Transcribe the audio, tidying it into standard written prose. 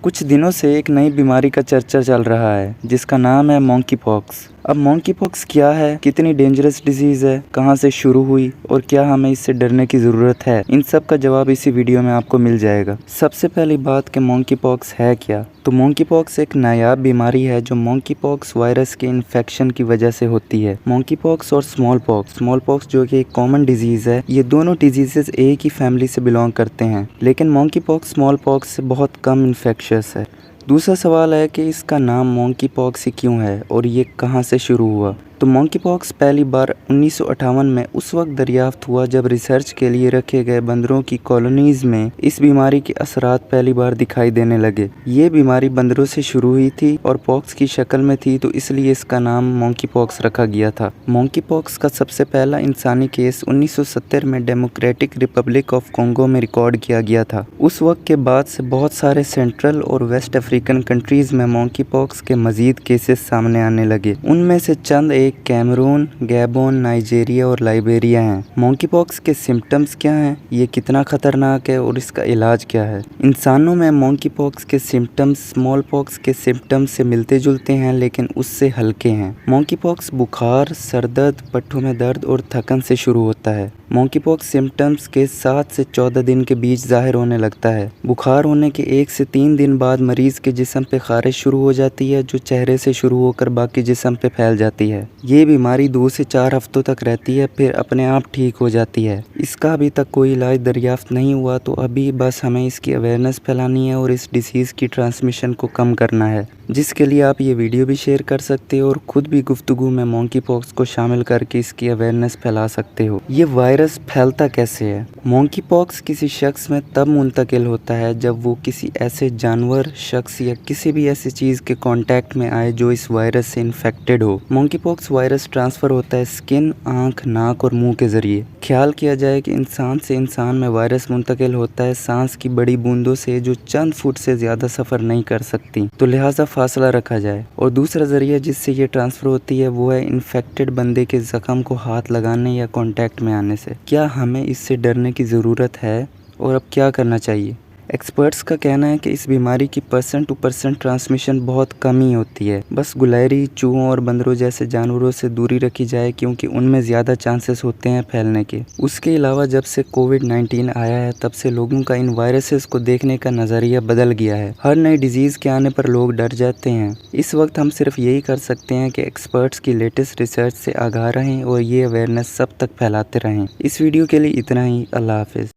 कुछ दिनों से एक नई बीमारी का चर्चा चल रहा है जिसका नाम है मंकी पॉक्स। अब मंकी पॉक्स क्या है, कितनी डेंजरस डिजीज़ है, कहां से शुरू हुई और क्या हमें इससे डरने की ज़रूरत है, इन सब का जवाब इसी वीडियो में आपको मिल जाएगा। सबसे पहली बात कि मंकी पॉक्स है क्या। तो मंकी पॉक्स एक नायाब बीमारी है जो मंकी पॉक्स वायरस के इन्फेक्शन की वजह से होती है। मंकी पॉक्स और स्मॉल पॉक्स जो कि एक कॉमन डिजीज़ है, ये दोनों डिजीजेस एक ही फैमिली से बिलोंग करते हैं, लेकिन मंकी पॉक्स स्मॉल पॉक्स से बहुत कम इन्फेक्शियस है। दूसरा सवाल है कि इसका नाम मंकी पॉक्स ही क्यों है और ये कहाँ से शुरू हुआ। तो मंकी पॉक्स पहली बार 1958 में उस वक्त दरियाफ्त हुआ जब रिसर्च के लिए रखे गए बंदरों की कॉलोनीज़ में इस बीमारी के असरात पहली बार दिखाई देने लगे। ये बीमारी बंदरों से शुरू हुई थी और पॉक्स की शक्ल में थी, तो इसलिए इसका नाम मंकी पॉक्स रखा गया था। मंकी पॉक्स का सबसे पहला इंसानी केस 1970 में डेमोक्रेटिक रिपब्लिक ऑफ कॉन्गो में रिकॉर्ड किया गया था। उस वक्त के बाद से बहुत सारे सेंट्रल और वेस्ट अफ्रीकन कंट्रीज़ में मंकी पॉक्स के मजीद केसेस सामने आने लगे। उनमें से चंद कैमरून, गैबोन, नाइजीरिया और लाइबेरिया हैं। मंकी पॉक्स के सिम्टम्स क्या हैं, ये कितना खतरनाक है और इसका इलाज क्या है। इंसानों में मंकी पॉक्स के सिम्टम्स स्मॉल पॉक्स के सिम्टम्स से मिलते जुलते हैं, लेकिन उससे हल्के हैं। मंकी पॉक्स बुखार, सर दर्द, पट्टों में दर्द और थकन से शुरू होता है। मंकी पॉक्स सिम्टम्स के 7 से 14 दिन के बीच जाहिर होने लगता है। बुखार होने के 1 से 3 दिन बाद मरीज के जिस्म पे खारिश शुरू हो जाती है, जो चेहरे से शुरू होकर बाकी जिस्म पे फैल जाती है। ये बीमारी 2 से 4 हफ्तों तक रहती है, फिर अपने आप ठीक हो जाती है। इसका अभी तक कोई इलाज दरियाफ्त नहीं हुआ, तो अभी बस हमें इसकी अवेयरनेस फैलानी है और इस डिसीज़ की ट्रांसमिशन को कम करना है, जिसके लिए आप ये वीडियो भी शेयर कर सकते हो और ख़ुद भी गुफ्तगू में मंकी पॉक्स को शामिल करके इसकी अवेयरनेस फैला सकते हो। ये वायरस फैलता कैसे है। मंकी पॉक्स किसी शख्स में तब मुंतकिल होता है जब वो किसी ऐसे जानवर, शख्स या किसी भी ऐसी चीज़ के कांटेक्ट में आए जो इस वायरस से इन्फेक्टेड हो। मंकी पॉक्स वायरस ट्रांसफ़र होता है स्किन, आँख, नाक और मुंह के ज़रिए। ख्याल किया जाए कि इंसान से इंसान में वायरस मुंतकिल होता है सांस की बड़ी बूंदों से जो चंद फुट से ज़्यादा सफ़र नहीं कर सकती, तो लिहाजा फासला रखा जाए। और दूसरा ज़रिया जिससे ये ट्रांसफ़र होती है वो है इन्फेक्टेड बंदे के ज़ख्म को हाथ लगाने या कांटेक्ट में आने से। क्या हमें इससे डरने की ज़रूरत है और अब क्या करना चाहिए। एक्सपर्ट्स का कहना है कि इस बीमारी की पर्सन टू पर्सन ट्रांसमिशन बहुत कम ही होती है। बस गुलहरी, चूहों और बंदरों जैसे जानवरों से दूरी रखी जाए, क्योंकि उनमें ज़्यादा चांसेस होते हैं फैलने के। उसके अलावा जब से कोविड-19 आया है तब से लोगों का इन वायरसेस को देखने का नज़रिया बदल गया है। हर नई डिजीज़ के आने पर लोग डर जाते हैं। इस वक्त हम सिर्फ यही कर सकते हैं कि एक्सपर्ट्स की लेटेस्ट रिसर्च से आगाह रहें और ये अवेयरनेस सब तक फैलाते रहें। इस वीडियो के लिए इतना ही। अल्लाह हाफिज़।